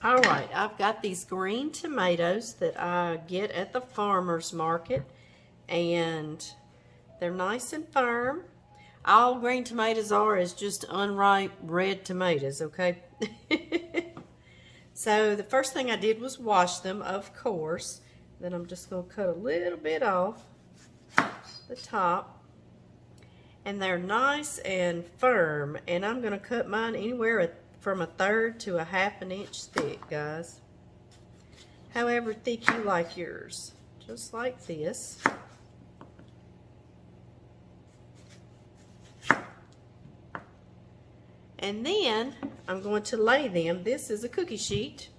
All right, I've got these green tomatoes that I get at the farmer's market, and they're nice and firm. All green tomatoes are is just unripe red tomatoes, okay? So the first thing I did was wash them, of course. Then I'm just going to cut a little bit off the top. And they're nice and firm, and I'm going to cut mine anywhere from 1/3 to 1/2 inch thick, guys. However thick you like yours, just like this. And then I'm going to lay them. This is a cookie sheet,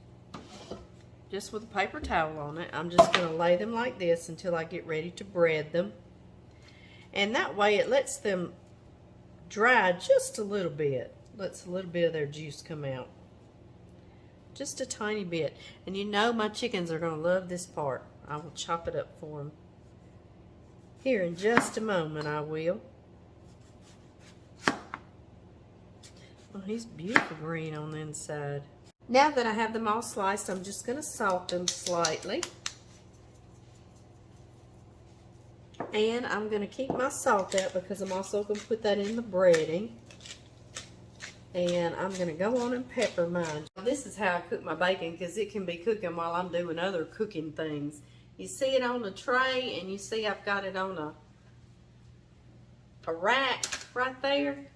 just with a paper towel on it. I'm just going to lay them like this until I get ready to bread them. And that way it lets them dry just a little bit. Lets a little bit of their juice come out. Just a tiny bit. And you know my chickens are going to love this part. I will chop it up for them. Here in just a moment I will. Oh, he's beautiful green on the inside. Now that I have them all sliced, I'm just going to salt them slightly. And I'm going to keep my salt out because I'm also going to put that in the breading. And I'm going to go on and pepper mine. This is how I cook my bacon, because it can be cooking while I'm doing other cooking things. You see it on the tray, and you see I've got it on a rack right there.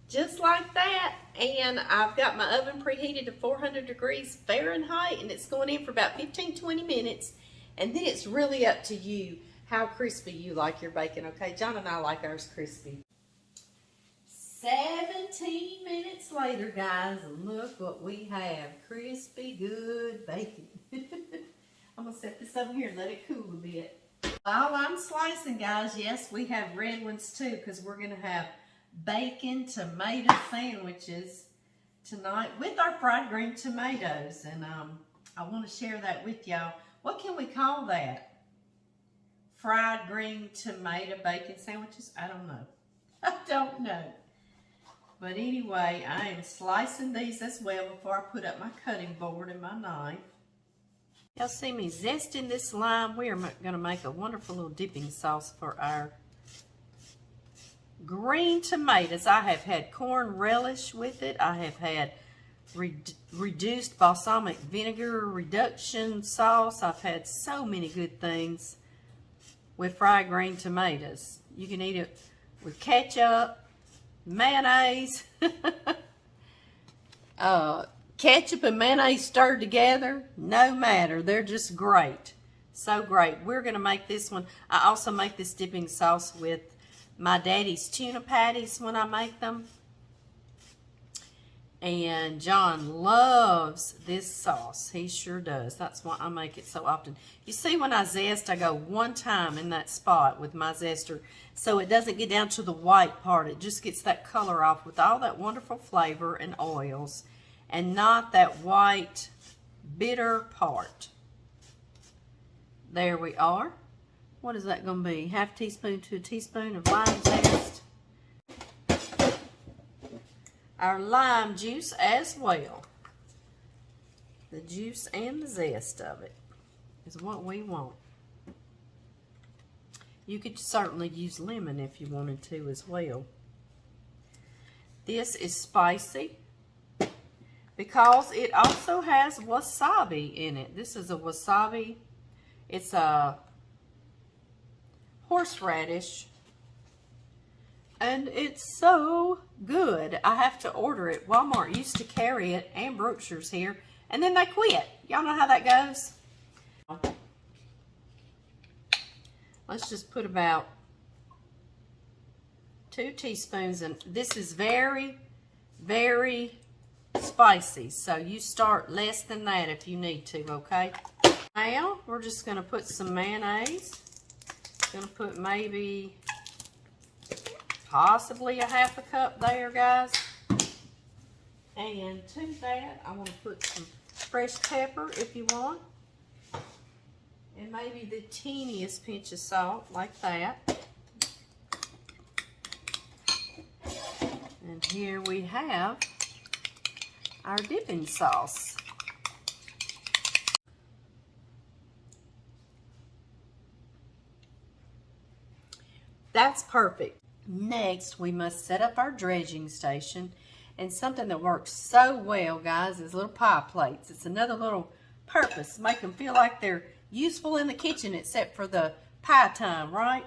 Just like that. And I've got my oven preheated to 400 degrees Fahrenheit, and it's going in for about 15-20 minutes. And then it's really up to you how crispy you like your bacon, okay? John and I like ours crispy. 17 minutes later, guys, and look what we have. Crispy, good bacon. I'm going to set this over here and let it cool a bit. While I'm slicing, guys, yes, we have red ones too, because we're going to have bacon tomato sandwiches tonight with our fried green tomatoes. And I want to share that with y'all. What can we call that? Fried green tomato bacon sandwiches? I don't know. I don't know. But anyway, I am slicing these as well before I put up my cutting board and my knife. Y'all see me zesting this lime. We are going to make a wonderful little dipping sauce for our green tomatoes. I have had corn relish with it. I have had reduced balsamic vinegar reduction sauce. I've had so many good things with fried green tomatoes. You can eat it with ketchup, mayonnaise, ketchup and mayonnaise stirred together, no matter. They're just great. So great. We're going to make this one. I also make this dipping sauce with my daddy's tuna patties when I make them. And John loves this sauce. He sure does. That's why I make it so often. You see, when I zest, I go one time in that spot with my zester, so it doesn't get down to the white part. It just gets that color off with all that wonderful flavor and oils, and not that white, bitter part. There we are. What is that going to be? 1/2 teaspoon to a teaspoon of lime zest. Our lime juice as well. The juice and the zest of it is what we want. You could certainly use lemon if you wanted to as well. This is spicy because it also has wasabi in it. This is a wasabi. It's a horseradish. And it's so good. I have to order it. Walmart used to carry it, and Brookshire's here, and then they quit. Y'all know how that goes? Let's just put about 2 teaspoons, and this is very, very spicy. So you start less than that if you need to, okay? Now, we're just going to put some mayonnaise. Going to put maybe possibly a 1/2 cup there, guys. And to that, I want to put some fresh pepper if you want. And maybe the teeniest pinch of salt, like that. And here we have our dipping sauce. That's perfect. Next, we must set up our dredging station. And something that works so well, guys, is little pie plates. It's another little purpose. Make them feel like they're useful in the kitchen except for the pie time, right?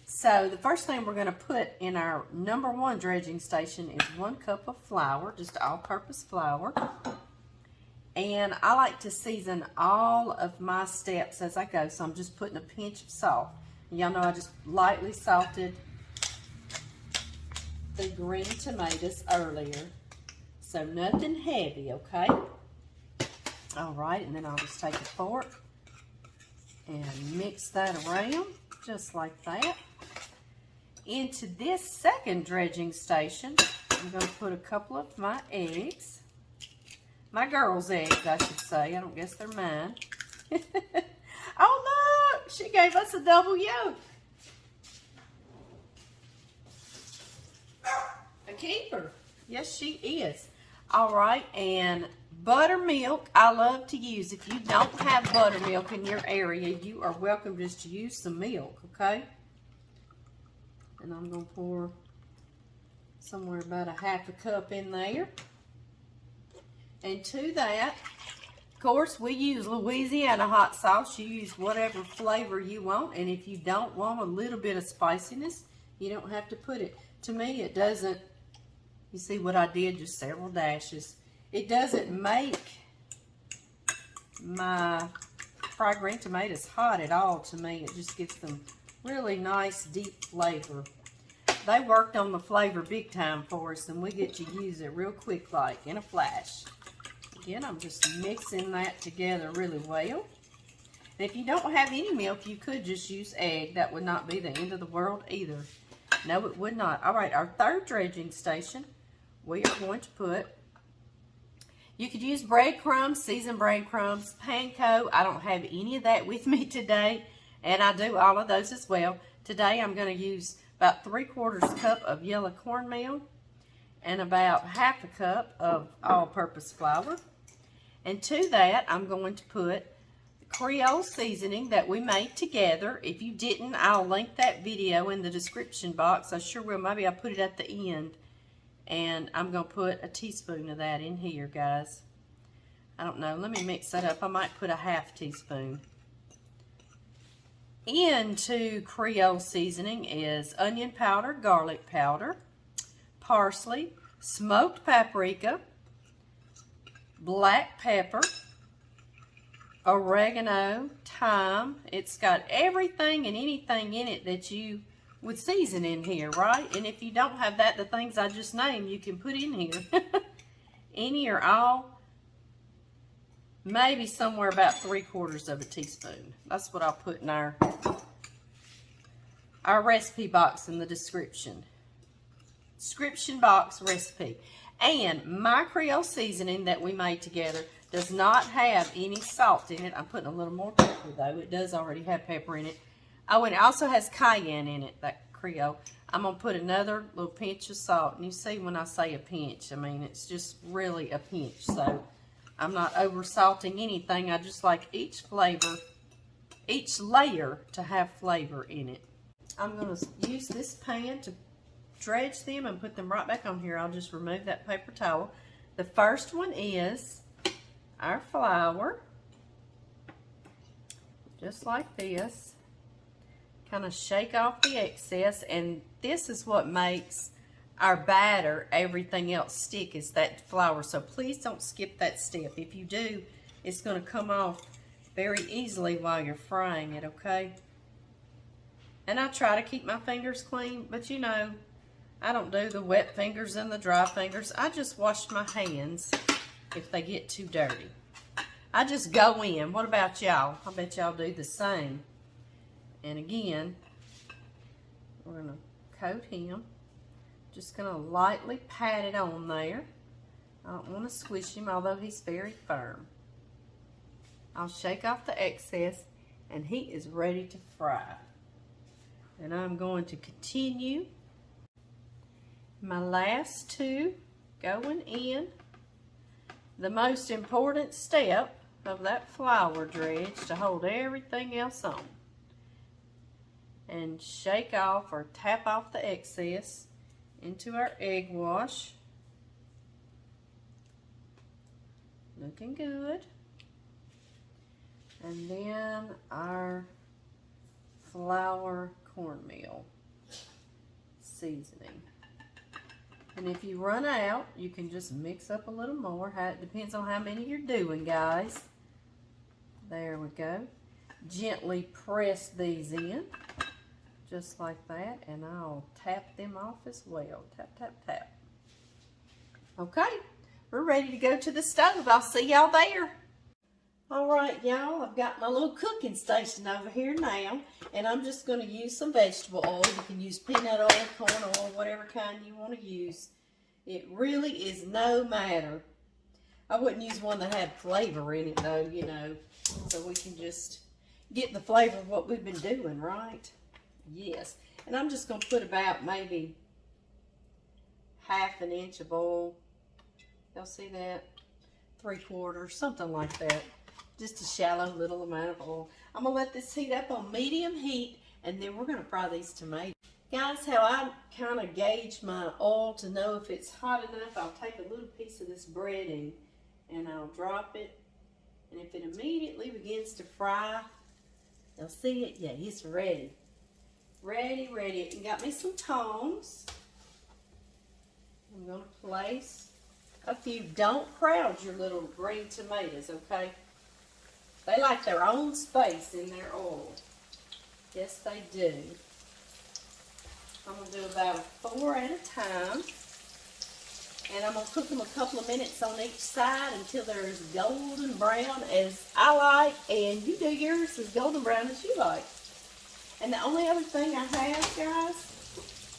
So the first thing we're going to put in our number 1 dredging station is 1 cup of flour, just all-purpose flour. And I like to season all of my steps as I go, so I'm just putting a pinch of salt. Y'all know I just lightly salted the green tomatoes earlier, so nothing heavy, okay? All right, and then I'll just take a fork and mix that around just like that. Into this second dredging station, I'm going to put a couple of my eggs. My girls' eggs, I should say. I don't guess they're mine. Oh, look! She gave us a double yolk. A keeper. Yes, she is. All right, and buttermilk I love to use. If you don't have buttermilk in your area, you are welcome just to use some milk, okay? And I'm going to pour somewhere about a half a cup in there. And to that, of course, we use Louisiana hot sauce. You use whatever flavor you want. And if you don't want a little bit of spiciness, you don't have to put it. To me, it doesn't, you see what I did, just several dashes. It doesn't make my fried green tomatoes hot at all to me. It just gives them really nice, deep flavor. They worked on the flavor big time for us, and we get to use it real quick, like in a flash. Again, I'm just mixing that together really well. And if you don't have any milk, you could just use egg. That would not be the end of the world either. No, it would not. All right, our third dredging station, we are going to put, you could use breadcrumbs, seasoned breadcrumbs, panko. I don't have any of that with me today, and I do all of those as well. Today, I'm going to use about 3/4 cup of yellow cornmeal and about half a cup of all-purpose flour. And to that, I'm going to put the Creole Seasoning that we made together. If you didn't, I'll link that video in the description box. I sure will. Maybe I'll put it at the end. And I'm going to put a teaspoon of that in here, guys. I don't know. Let me mix that up. I might put a half teaspoon. Into Creole Seasoning is onion powder, garlic powder, parsley, smoked paprika, black pepper, oregano, thyme. It's got everything and anything in it that you would season in here, right? And if you don't have that, the things I just named, you can put in here. Any or all, maybe somewhere about 3/4 of a teaspoon. That's what I'll put in our recipe box in the description box recipe. And my Creole Seasoning that we made together does not have any salt in it. I'm putting a little more pepper though. It does already have pepper in it. Oh, and it also has cayenne in it, that Creole. I'm going to put another little pinch of salt. And you see when I say a pinch, I mean it's just really a pinch. So I'm not over salting anything. I just like each flavor, each layer to have flavor in it. I'm going to use this pan to dredge them and put them right back on here. I'll just remove that paper towel. The first one is our flour. Just like this. Kind of shake off the excess, and this is what makes our batter, everything else stick, is that flour. So please don't skip that step. If you do, it's going to come off very easily while you're frying it, okay? And I try to keep my fingers clean, but you know, I don't do the wet fingers and the dry fingers. I just wash my hands if they get too dirty. I just go in. What about y'all? I bet y'all do the same. And again, we're going to coat him. Just going to lightly pat it on there. I don't want to squish him, although he's very firm. I'll shake off the excess, and he is ready to fry. And I'm going to continue my last two going in. The most important step of that flour dredge to hold everything else on. and shake off or tap off the excess into our egg wash. Looking good. And then our flour cornmeal seasoning. And if you run out, you can just mix up a little more. It depends on how many you're doing, guys. There we go. Gently press these in, just like that, and I'll tap them off as well. Tap, tap, tap. Okay, we're ready to go to the stove. I'll see y'all there. All right, y'all, I've got my little cooking station over here now, and I'm just going to use some vegetable oil. You can use peanut oil, corn oil, whatever kind you want to use. It really is no matter. I wouldn't use one that had flavor in it, though, you know, so we can just get the flavor of what we've been doing, right? Yes. And I'm just going to put about maybe ½ an inch of oil. Y'all see that? 3/4, something like that. Just a shallow little amount of oil. I'm going to let this heat up on medium heat, and then we're going to fry these tomatoes. Guys, how I kind of gauge my oil to know if it's hot enough, I'll take a little piece of this breading and I'll drop it. And if it immediately begins to fry, you'll see it. Yeah, it's ready. Ready, ready. And got me some tongs. I'm going to place a few. Don't crowd your little green tomatoes, okay? They like their own space in their oil. Yes, they do. I'm going to do about 4 at a time. And I'm going to cook them a couple of minutes on each side until they're as golden brown as I like. And you do yours as golden brown as you like. And the only other thing I have, guys,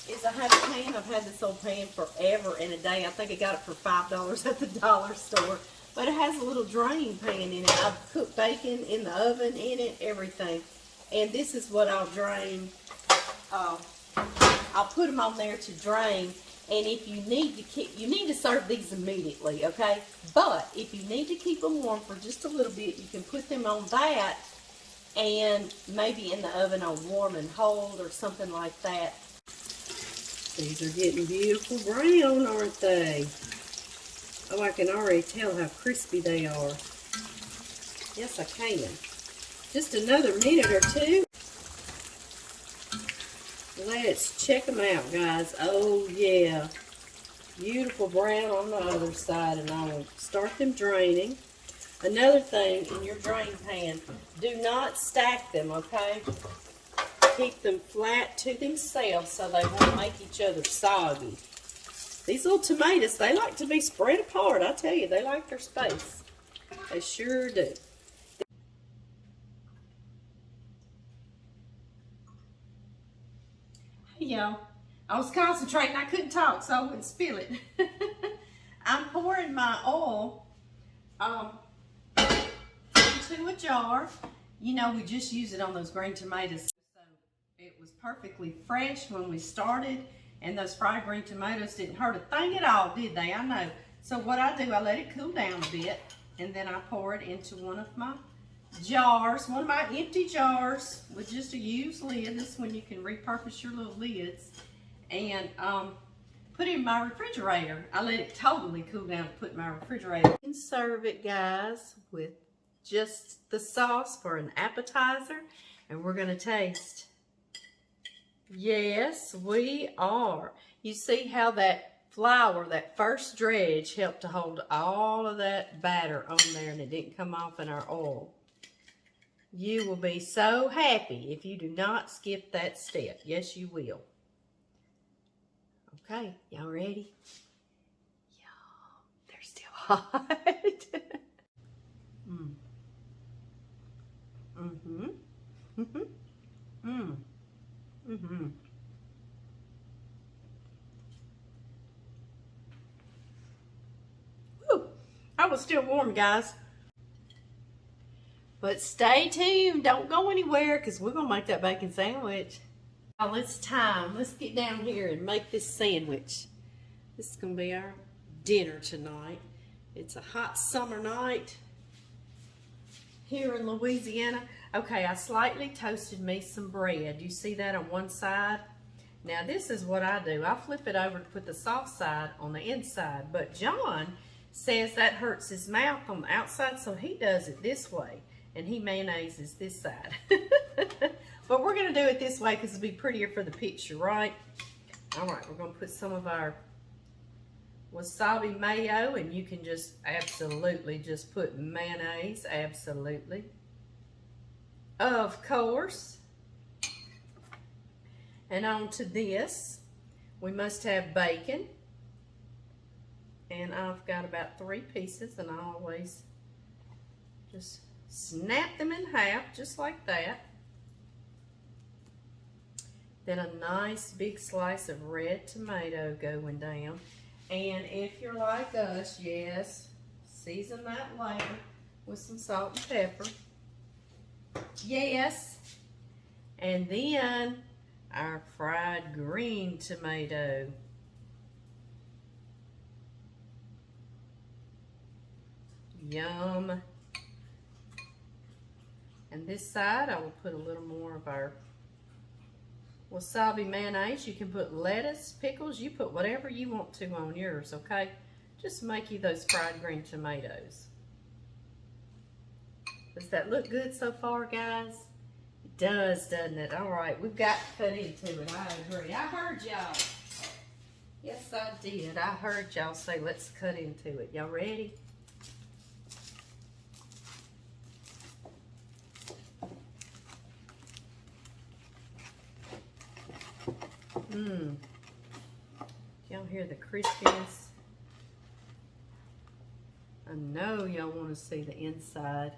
is I have a pan. I've had this old pan forever and a day. I think I got it for $5 at the dollar store. But it has a little drain pan in it. I've cooked bacon in the oven in it, everything. And this is what I'll drain. I'll put them on there to drain. And if you need to serve these immediately, okay? But if you need to keep them warm for just a little bit, you can put them on that and maybe in the oven on warm and hold or something like that. These are getting beautiful brown, aren't they? Oh, I can already tell how crispy they are. Yes, I can. Just another minute or two. Let's check them out, guys. Oh, yeah. Beautiful brown on the other side, and I will start them draining. Another thing in your drain pan, do not stack them, okay? Keep them flat to themselves so they won't make each other soggy. These little tomatoes, they like to be spread apart. I tell you, they like their space. They sure do. Hey, y'all. I was concentrating. I couldn't talk, so I wouldn't spill it. I'm pouring my oil into a jar. You know, we just use it on those green tomatoes. So it was perfectly fresh when we started. And those fried green tomatoes didn't hurt a thing at all, did they? I know. So what I do, I let it cool down a bit, and then I pour it into one of my jars, one of my empty jars with just a used lid. This one you can repurpose your little lids. And put it in my refrigerator. I let it totally cool down and put it in my refrigerator. You can serve it, guys, with just the sauce for an appetizer. And we're going to taste. Yes, we are. You see how that flour, that first dredge, helped to hold all of that batter on there and it didn't come off in our oil. You will be so happy if you do not skip that step. Yes, you will. Okay, y'all ready? Y'all, they're still hot. Woo, I was still warm, guys. But stay tuned. Don't go anywhere because we're going to make that bacon sandwich. Now it's time. Let's get down here and make this sandwich. This is going to be our dinner tonight. It's a hot summer night here in Louisiana. Okay, I slightly toasted me some bread. You see that on one side? Now this is what I do. I flip it over to put the soft side on the inside. But John says that hurts his mouth on the outside, so he does it this way. And he mayonnaises this side. But we're going to do it this way because it'll be prettier for the picture, right? All right, we're going to put some of our wasabi mayo, and you can just absolutely just put mayonnaise, absolutely. Of course. And on to this, we must have bacon. And I've got about 3 pieces, and I always just snap them in half, just like that. Then a nice big slice of red tomato going down. And if you're like us, yes, season that later with some salt and pepper. Yes. And then our fried green tomato. Yum. And this side, I will put a little more of our wasabi mayonnaise. You can put lettuce, pickles, you put whatever you want to on yours, okay? Just make you those fried green tomatoes. Does that look good so far, guys? It does, doesn't it? All right, we've got to cut into it. I agree. I heard y'all. Yes, I did. I heard y'all say, let's cut into it. Y'all ready? Y'all hear the crispiness? I know y'all want to see the inside.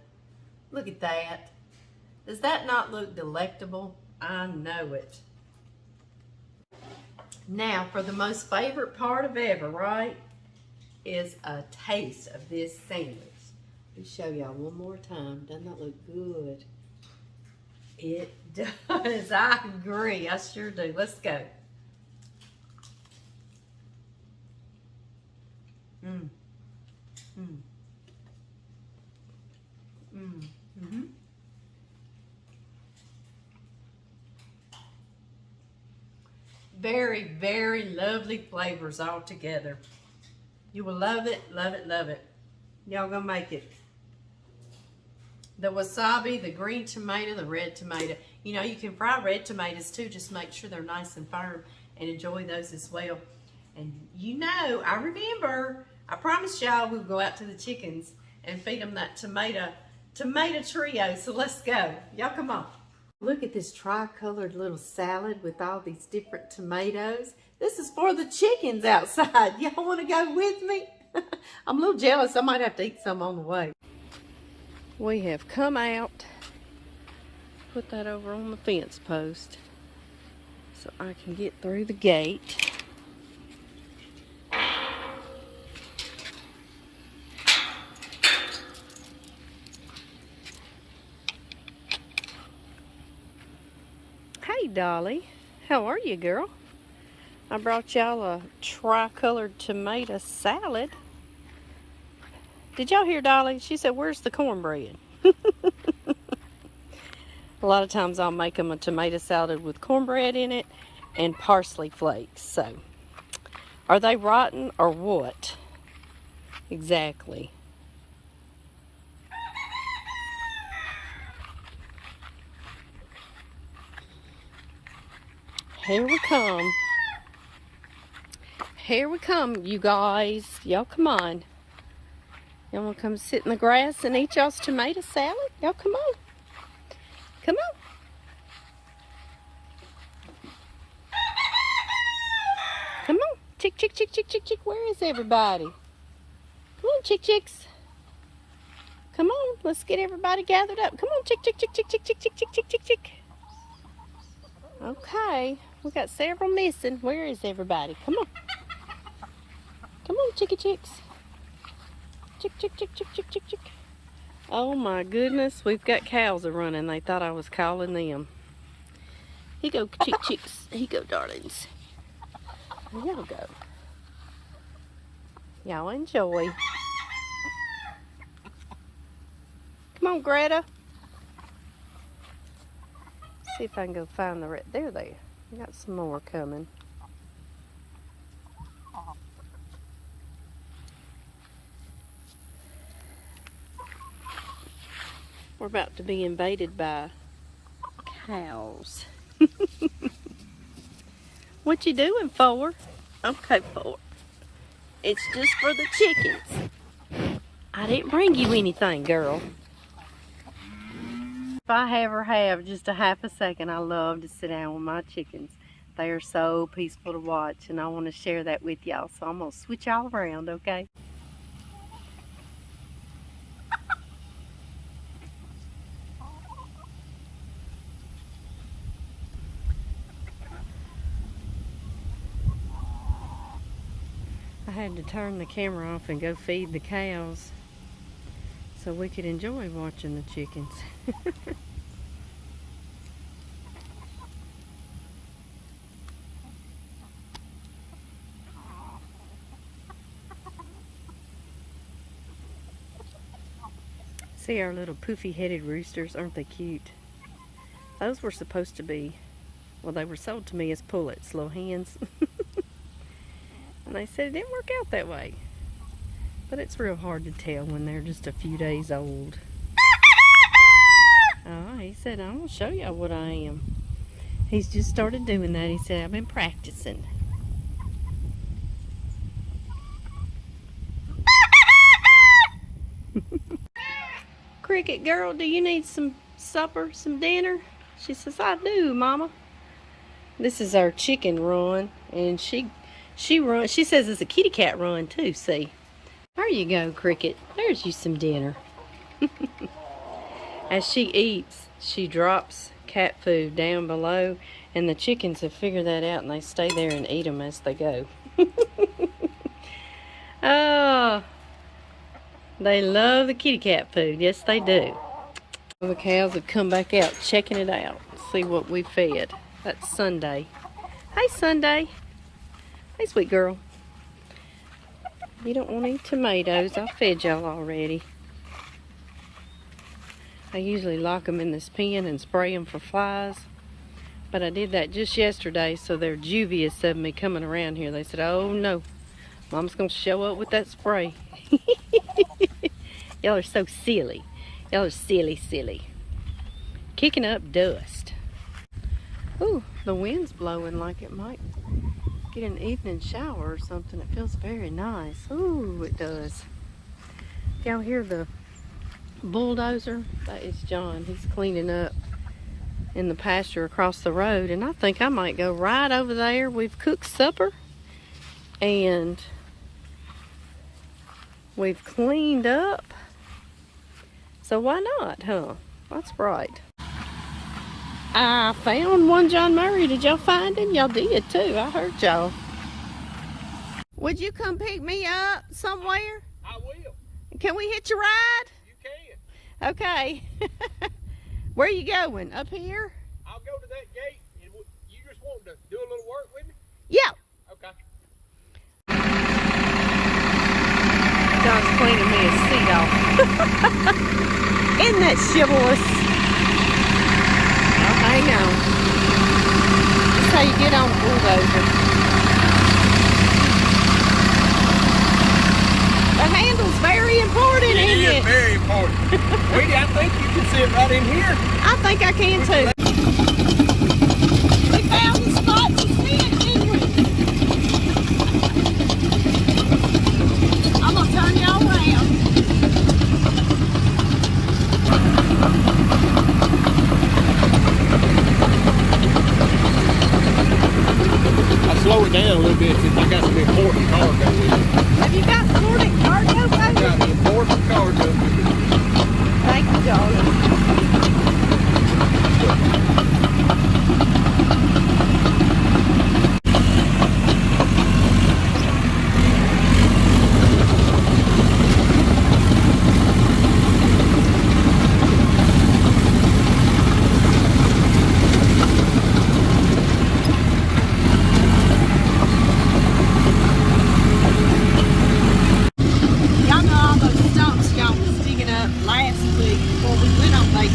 Look at that. Does that not look delectable? I know it. Now, for the most favorite part of ever, right, is a taste of this sandwich. Let me show y'all one more time. Doesn't that look good? It does. I agree. I sure do. Let's go. Very, very lovely flavors all together. You will love it, love it, love it. Y'all gonna make it. The wasabi, the green tomato, the red tomato. You know, you can fry red tomatoes too. Just make sure they're nice and firm and enjoy those as well. And you know, I remember, I promised y'all we would go out to the chickens and feed them that tomato trio. So let's go. Y'all come on. Look at this tri-colored little salad with all these different tomatoes. This is for the chickens outside. Y'all want to go with me? I'm a little jealous. I might have to eat some on the way. We have come out. Put that over on the fence post so I can get through the gate. Hey Dolly, how are you, girl? I brought y'all a tri-colored tomato salad. Did y'all hear Dolly? She said, where's the cornbread? A lot of times I'll make them a tomato salad with cornbread in it and parsley flakes. So, are they rotten or what? Exactly. Here we come. Here we come, you guys. Y'all come on. Y'all want to come sit in the grass and eat y'all's tomato salad? Y'all come on. Come on. Come on. Chick, chick, chick, chick, chick, chick. Where is everybody? Come on, chick, chicks. Come on. Let's get everybody gathered up. Come on, chick, chick, chick, chick, chick, chick, chick, chick, chick, chick, chick. Okay. We got several missing. Where is everybody? Come on. Come on, chicky chicks. Chick, chick, chick, chick, chick, chick, chick. Oh my goodness, we've got cows a running. They thought I was calling them. Here go, chick chicks. Here go, darlings. Y'all go. Y'all enjoy. Come on, Greta. See if I can go find the red. There they are. We got some more coming. We're about to be invaded by cows. What you doing for? Okay, for. It's just for the chickens. I didn't bring you anything, girl. If I ever have just a half a second, I love to sit down with my chickens. They are so peaceful to watch, and I want to share that with y'all. So I'm going to switch y'all around, okay? I had to turn the camera off and go feed the cows so we could enjoy watching the chickens. See our little poofy-headed roosters, aren't they cute? Those were supposed to be, well, they were sold to me as pullets, little hens. And they said it didn't work out that way. But it's real hard to tell when they're just a few days old. Oh, he said, I'm going to show y'all what I am. He's just started doing that. He said, I've been practicing. Cricket girl, do you need some supper, some dinner? She says, I do, Mama. This is our chicken run, and she runs. She says it's a kitty cat run too, see. There you go, Cricket. There's you some dinner. As she eats, she drops cat food down below, and the chickens have figured that out, and they stay there and eat them as they go. Oh, they love the kitty cat food. Yes, they do. The cows have come back out, checking it out. See what we fed. That's Sunday. Hey, Sunday. Hey, sweet girl. You don't want any tomatoes. I fed y'all already. I usually lock them in this pen and spray them for flies. But I did that just yesterday, so they're dubious of me coming around here. They said, oh no, Mom's going to show up with that spray. Y'all are so silly. Y'all are silly, silly. Kicking up dust. Ooh, the wind's blowing like it might get an evening shower or something. It feels very nice. Ooh, it does. Y'all hear the bulldozer? That is John. He's cleaning up in the pasture across the road, and I think I might go right over there. We've cooked supper and we've cleaned up. So why not, huh? That's right. I found one John Murray. Did y'all find him? Y'all did too. I heard y'all. Would you come pick me up somewhere? I will. Can we hitch a ride? You can. Okay. Where are you going? Up here? I'll go to that gate, and you just want to do a little work with me? Yeah. Okay. John's cleaning me a seat off. Isn't that chivalrous? Oh, hang on. That's how you get on a bulldozer. The handle's very important, isn't it? It is very important. Sweetie, I think you can sit right in here. I think I can too. We found the spot to sit, didn't we? I'm going to turn y'all around. I'll slow it down a little bit since I got some important cargo with it. Have you got important cargo, baby? Got an important cargo with it. Thank you, darling. Y'all know all those stumps y'all was digging up last week before we went on vacation.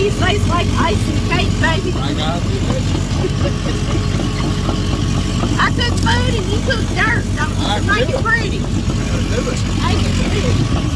you say it's like icing cake, baby. I got it. I cook food and you cook dirt. Don't I make do. it pretty. Gotta do it. Make it pretty.